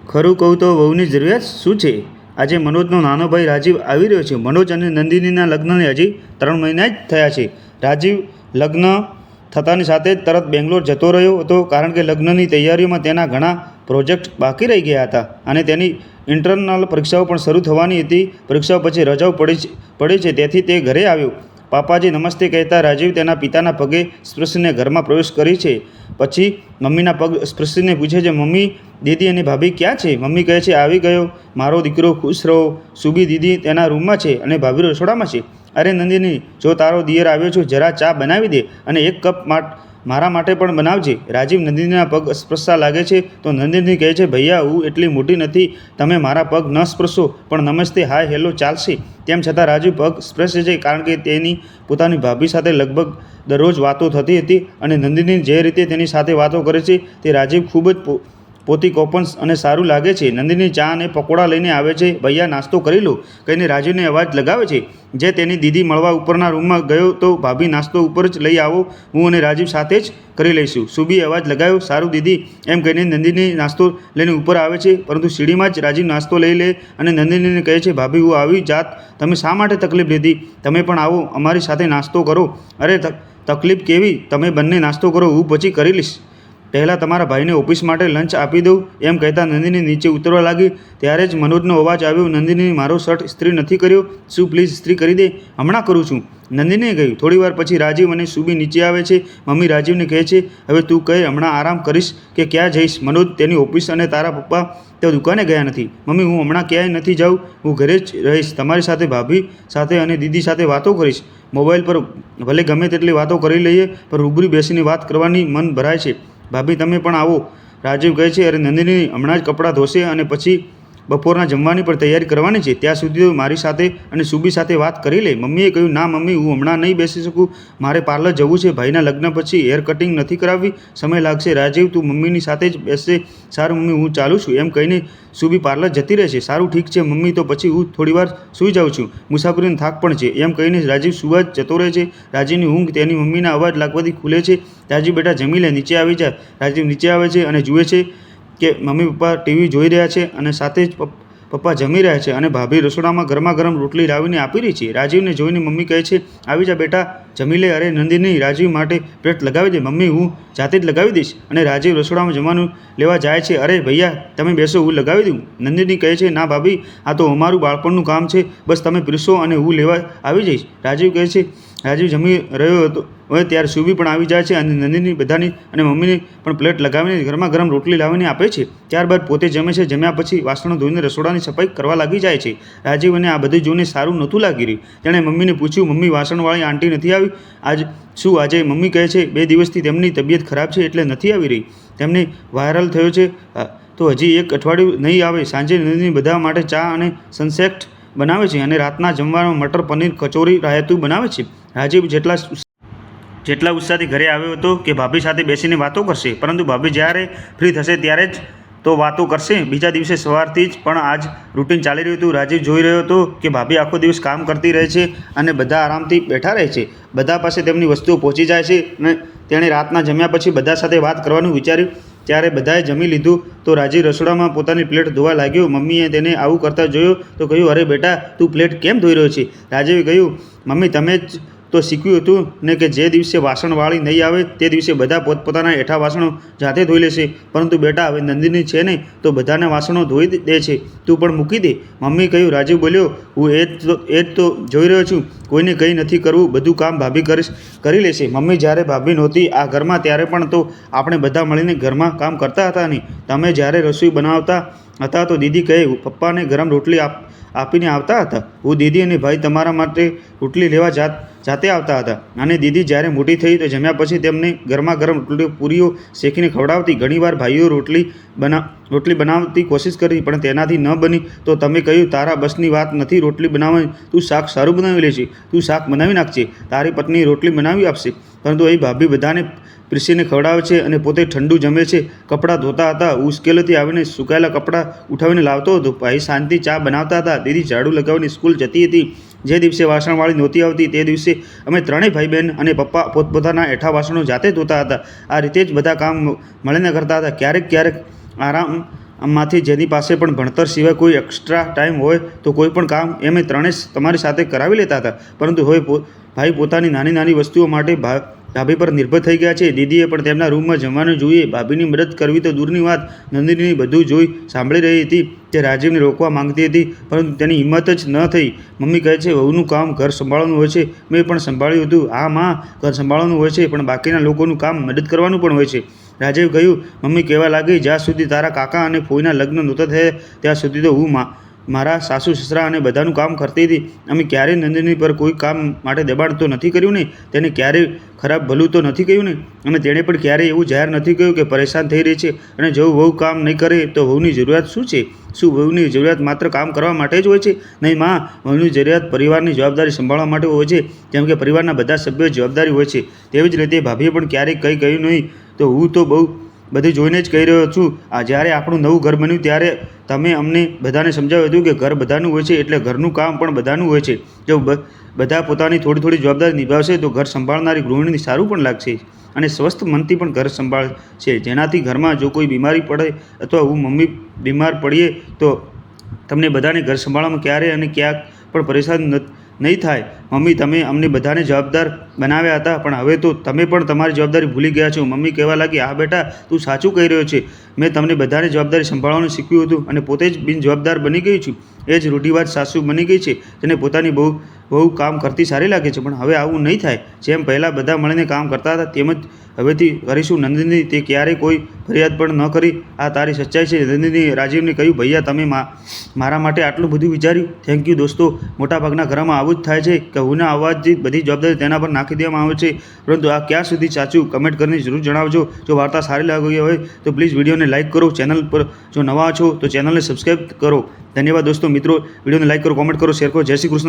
ખરું કહું તો વહુની જરૂરિયાત શું છે? આજે મનોજનો નાનો ભાઈ રાજીવ આવી રહ્યો છે. મનોજ અને નંદિનીના લગ્નને હજી 3 મહિના જ થયા છે. રાજીવ લગ્ન થતાની સાથે જ તરત બેંગ્લોર જતો રહ્યો હતો, કારણ કે લગ્નની તૈયારીઓમાં તેના ઘણા પ્રોજેક્ટ બાકી રહી ગયા હતા અને તેની ઇન્ટરનલ પરીક્ષાઓ પણ શરૂ થવાની હતી. પરીક્ષાઓ પછી રજાઓ પડી છે, તેથી તે ઘરે આવ્યો. પાપાજી નમસ્તે કહેતા રાજીવ તેના પિતાના પગે સ્પર્શીને ઘરમાં પ્રવેશ કરી છે. પછી મમ્મીના પગ સ્પર્શીને પૂછે છે, મમ્મી, દીદી અને ભાભી ક્યાં છે? મમ્મી કહે છે, આવી ગયો મારો દીકરો, ખુશ રહો. સુબી દીદી તેના રૂમમાં છે અને ભાભી રસોડામાં છે. અરે નંદિની, જો તારો દિયર આવ્યો છું, જરા ચા બનાવી દે અને 1 કપ મારા માટે પણ બનાવજે. રાજીવ નંદિનીના પગ સ્પર્શવા લાગે છે તો નંદિની કહે છે, ભૈયા, હું એટલી મોટી નથી, તમે મારા પગ ન સ્પર્શો, પણ નમસ્તે, હાય, હેલો ચાલશે. તેમ છતાં રાજીવ પગ સ્પર્શે છે, કારણ કે તેની પોતાની ભાભી સાથે લગભગ દરરોજ વાતો થતી હતી અને નંદિની જે રીતે તેની સાથે વાતો કરે છે તે રાજીવ ખૂબ જ પોતી કોપન્સ અને સારું લાગે છે. નંદિની ચા અને પકોડા લઈને આવે છે. ભૈયા, નાસ્તો કરી લો કહીને રાજીવને અવાજ લગાવે છે. જે તેની દીદી મળવા ઉપરના રૂમમાં ગયો તો ભાભી, નાસ્તો ઉપર જ લઈ આવો, હું અને રાજીવ સાથે જ કરી લઈશું. સુબીએ અવાજ લગાવ્યો, સારું દીદી, એમ કહીને નંદિની નાસ્તો લઈને ઉપર આવે છે, પરંતુ સીડીમાં જ રાજીવ નાસ્તો લઈ લે અને નંદિનીને કહે છે, ભાભી, હું આવી જાત, તમે શા માટે તકલીફ લીધી? તમે પણ આવો, અમારી સાથે નાસ્તો કરો. અરે તકલીફ કેવી? તમે બંને નાસ્તો કરો, હું પછી કરી લઈશ. પહેલાં તમારા ભાઈને ઓફિસ માટે લંચ આપી દઉં. એમ કહેતા નંદિની નીચે ઉતરવા લાગી. ત્યારે જ મનોજનો અવાજ આવ્યો, નંદિની, મારો શર્ટ ઇસ્ત્રી નથી કર્યો, શું પ્લીઝ ઇસ્ત્રી કરી દે? હમણાં કરું છું, નંદિનીએ કહ્યું. થોડીવાર પછી રાજીવ અને સુબી નીચે આવે છે. મમ્મી રાજીવને કહે છે, હવે તું કહે, હમણાં આરામ કરીશ કે ક્યાં જઈશ? મનોજ, તેની ઓફિસ અને તારા પપ્પા તે દુકાને ગયા નથી. મમ્મી, હું હમણાં ક્યાંય નથી જાઉં, હું ઘરે જ રહીશ. તમારી સાથે, ભાભી સાથે અને દીદી સાથે વાતો કરીશ. મોબાઈલ પર ભલે ગમે તેટલી વાતો કરી લઈએ, પણ રૂબરૂ બેસીને વાત કરવાની મન ભરાય છે. ભાભી, તમે પણ આવો, રાજીવ કહે છે. અરે નંદિની હમણાં જ કપડાં ધોશે અને પછી બપોરના જમવાની પણ તૈયારી કરવાની છે. ત્યાં સુધી તો મારી સાથે અને સુબી સાથે વાત કરી લે. મમ્મીએ કહ્યું, ના મમ્મી, હું હમણાં નહીં બેસી શકું, મારે પાર્લર જવું છે. ભાઈના લગ્ન પછી હેર કટિંગ નથી કરાવવી, સમય લાગશે. રાજીવ, તું મમ્મીની સાથે જ બેસશે. સારું મમ્મી, હું ચાલું છું. એમ કહીને સુબી પાર્લર જતી રહે છે. સારું, ઠીક છે મમ્મી, તો પછી હું થોડીવાર સૂઈ જાઉં છું, મુસાફરીનો થાક પણ છે. એમ કહીને રાજીવ સુવા જ જતો રહે છે. રાજીવની ઊંઘ તેની મમ્મીના અવાજ લાગવાથી ખુલે છે. રાજીવ, બેટા જમી લે, નીચે આવી જા. રાજીવ નીચે આવે છે અને જુએ છે કે મમ્મી પપ્પા ટીવી જોઈ રહ્યા છે અને સાથે જ પપ્પા જમી રહ્યા છે અને ભાભી રસોડામાં ગરમા ગરમ રોટલી લાવીને આપી રહી છે. રાજીવને જોઈને મમ્મી કહે છે, આવી જા બેટા, જમી લે. અરે નંદિની, રાજીવ માટે પ્લેટ લગાવી દે. મમ્મી, હું જાતે જ લગાવી દઈશ. અને રાજીવ રસોડામાં જમવાનું લેવા જાય છે. અરે ભૈયા, તમે બેસો, હું લગાવી દઉં. નંદિની કહે છે, ના ભાભી, આ તો અમારું બાળપણનું કામ છે, બસ તમે પીરસો અને હું લેવા આવી જઈશ. રાજીવ કહે છે. રાજીવ જમી રહ્યો હતો હવે ત્યારે સુબી પણ આવી જાય છે અને નંદિની બધાની અને મમ્મીને પણ પ્લેટ લગાવીને ગરમા ગરમ રોટલી લાવીને આપે છે. ત્યારબાદ પોતે જમે છે. જમ્યા પછી વાસણો ધોઈને રસોડાની સફાઈ કરવા લાગી જાય છે. રાજીવને આ બધું જોઈને સારું નહોતું લાગી રહ્યું. તેણે મમ્મીને પૂછ્યું, મમ્મી, વાસણવાળી આંટી નથી આવી શું આજે? મમ્મી કહે છે, 2 દિવસથી તેમની તબિયત ખરાબ છે એટલે નથી આવી રહી. તેમને વાયરલ થયો છે, તો હજી 1 અઠવાડિયું નહીં આવે. સાંજે નંદિની બધા માટે ચા અને સનસેટ બનાવે છે અને રાતના જમવામાં મટર પનીર કચોરી રાયતું બનાવે છે. રાજીવ જેટલા ઉત્સાહથી ઘરે આવ્યો હતો કે ભાભી સાથે બેસીને વાતો કરશે, પરંતુ ભાભી જ્યારે ફ્રી થશે ત્યારે જ તો વાતો કરશે. બીજા દિવસે સવારથી જ પણ આ જ રૂટીન ચાલી રહ્યું હતું. રાજીવ જોઈ રહ્યો હતો કે ભાભી આખો દિવસ કામ કરતી રહે છે અને બધા આરામથી બેઠા રહે છે. બધા પાસે તેમની વસ્તુઓ પહોંચી જાય છે અને તેણે રાતના જમ્યા પછી બધા સાથે વાત કરવાનું વિચાર્યું. ત્યારે બધાએ જમી લીધું તો રાજીવ રસોડામાં પોતાની પ્લેટ ધોવા લાગ્યો. મમ્મીએ તેને આવું કરતા જોયો તો કહ્યું, અરે બેટા, તું પ્લેટ કેમ ધોઈ રહ્યો છે? રાજીવે કહ્યું, મમ્મી, તમે જ તો શીખ્યું હતું ને કે જે દિવસે વાસણવાળી નહીં આવે તે દિવસે બધા પોતપોતાના એઠા વાસણો જાતે ધોઈ લેશે. પરંતુ બેટા, હવે નંદિની છે ને, તો બધાને વાસણો ધોઈ દે છે, તું પણ મૂકી દે. મમ્મી કહ્યું. રાજીવ બોલ્યો, હું એ જ તો જોઈ રહ્યો છું, કોઈને કંઈ નથી કરવું, બધું કામ ભાભી કરી લેશે. મમ્મી, જ્યારે ભાભી નહોતી આ ઘરમાં ત્યારે પણ તો આપણે બધા મળીને ઘરમાં કામ કરતા હતા ને? તમે જ્યારે રસોઈ બનાવતા હતા તો દીદી કહે, પપ્પાને ગરમ રોટલી આપીને આવતા હતા. હું, દીદી અને ભાઈ તમારા માટે રોટલી લેવા જાતે આવતા હતા. અને દીદી જ્યારે મોટી થઈ તો જમ્યા પછી તેમને ગરમા ગરમ પૂરીઓ શેકીને ખવડાવતી. ઘણીવાર ભાઈઓ રોટલી બનાવતી કોશિશ કરી, પણ તેનાથી ન બની તો તમે કહ્યું, તારા બસની વાત નથી રોટલી બનાવવાની, તું શાક સારું બનાવી લેશે, તું શાક બનાવી નાખશે, તારી પત્ની રોટલી બનાવી આપશે. પરંતુ અહીં ભાભી બધાને પીરસીને ખવડાવે છે અને પોતે ઠંડુ જમે છે. કપડાં ધોતા હતા, હું ઉશ્કેલીથી આવીને સુકાયેલા કપડાં ઉઠાવીને લાવતો હતો. ભાઈ શાંતિ ચા બનાવતા હતા. દીદી ઝાડુ લગાવીને સ્કૂલ જતી હતી. જે દિવસે વાસણવાળી નહોતી આવતી તે દિવસે અમે ત્રણેય ભાઈ બહેન અને પપ્પા પોતપોતાના એઠા વાસણો જાતે ધોતા હતા. આ રીતે જ બધા કામ મળીને કરતા હતા. ક્યારેક આમાંથી જેની પાસે પણ ભણતર સિવાય કોઈ એક્સ્ટ્રા ટાઈમ હોય તો કોઈ પણ કામ એમ ત્રણેય તમારી સાથે કરાવી લેતા હતા. પરંતુ હવે ભાઈ પોતાની નાની નાની વસ્તુઓ માટે ભાભી પર નિર્ભર થઈ ગયા છે. દીદીએ પણ તેમના રૂમમાં જમવાનું જોઈએ. ભાભીની મદદ કરવી તો દૂરની વાત, નંદિની બધું જોઈ સાંભળી રહી હતી. તે રાજીવને રોકવા માંગતી હતી, પરંતુ તેની હિંમત જ ન થઈ. મમ્મી કહે છે, વહુનું કામ ઘર સંભાળવાનું હોય છે. મેં પણ સંભાળ્યું હતું. હા માં, ઘર સંભાળવાનું હોય છે, પણ બાકીના લોકોનું કામ મદદ કરવાનું પણ હોય છે. રાજીવ કહ્યું. મમ્મી કહેવા લાગી, જ્યાં સુધી તારા કાકા અને ફોઈના લગ્ન નહોતા થયા ત્યાં સુધી તો હું મારા સાસુ સસરા અને બધાનું કામ કરતી હતી. અમે ક્યારેય નંદિની પર કોઈ કામ માટે દબાણ તો નથી કર્યું ને, તેને ક્યારેય ખરાબ ભલું તો નથી કહ્યું ને, અને તેણે પણ ક્યારેય એવું જાહેર નથી કહ્યું કે પરેશાન થઈ રહી છે. અને જો વહુ કામ નહીં કરે તો વહુની જરૂરિયાત શું છે? શું વહુની જરૂરિયાત માત્ર કામ કરવા માટે જ હોય છે? નહીં માં, વહુની જરૂરિયાત પરિવારની જવાબદારી સંભાળવા માટે હોય છે, જેમ કે પરિવારના બધા સભ્યોની જવાબદારી હોય છે. તેવી જ રીતે ભાભીએ પણ ક્યારેય કંઈ કહ્યું નહીં. તો હું તો બધી જોઈને જ કહી રહ્યો છું. જ્યારે આપણું નવું ઘર બન્યું ત્યારે તમે અમને બધાને સમજાવ્યું હતું કે ઘર બધાનું હોય છે, એટલે ઘરનું કામ પણ બધાનું હોય છે. જો બધા પોતાની થોડી થોડી જવાબદારી નિભાવશે તો ઘર સંભાળનારી ગૃહિણીને સારું પણ લાગશે અને સ્વસ્થ મનથી પણ ઘર સંભાળશે. જેનાથી ઘરમાં જો કોઈ બીમારી પડે અથવા હું મમ્મી બીમાર પડીએ તો તમને બધાને ઘર સંભાળવામાં ક્યારે અને ક્યાંક પણ પરેશાન નહીં થાય. મમ્મી, તમે અમને બધાને જવાબદાર બનાવ્યા હતા, પણ હવે તો તમે પણ તમારી જવાબદારી ભૂલી ગયા છો. મમ્મી કહેવા લાગી, હા બેટા, તું સાચું કહી રહ્યો છે. મેં તમને બધાને જવાબદારી સંભાળવાનું શીખ્યું હતું અને પોતે જ બિનજવાબદાર બની ગઈ છું. એ જ રૂઢિવાદ સાસુ બની ગઈ છે, જેને પોતાની બહુ કામ કરતી સારી લાગે છે. પણ હવે આવું નહીં થાય. જેમ પહેલાં બધા મળીને કામ કરતા હતા તેમ જ હવેથી કરીશું. નંદિની તે ક્યારેય કોઈ ફરિયાદ પણ ન કરી. આ તારી સચ્ચાઈ છે. નંદિની રાજીવને કહ્યું, ભૈયા, તમે મારા માટે આટલું બધું વિચાર્યું. થેન્ક યુ દોસ્તો. મોટાભાગના ઘરમાં આવું જ થાય છે કે હુના અવાજથી બધી જવાબદારી તેના પર નાખી દેવામાં આવે છે. પરંતુ આ ક્યાં સુધી સાચું? કમેન્ટ કરીને જરૂર જણાવજો. જો વાર્તા સારી લાગી હોય તો પ્લીઝ વિડીયોને લાઇક કરો. ચેનલ પર જો નવા છો તો ચેનલને સબસ્ક્રાઈબ કરો. ધન્યવાદ દોસ્તો. મિત્રો, વિડીયોને લાઇક કરો, કોમેન્ટ કરો, શેર કરો. જય શ્રી કૃષ્ણ.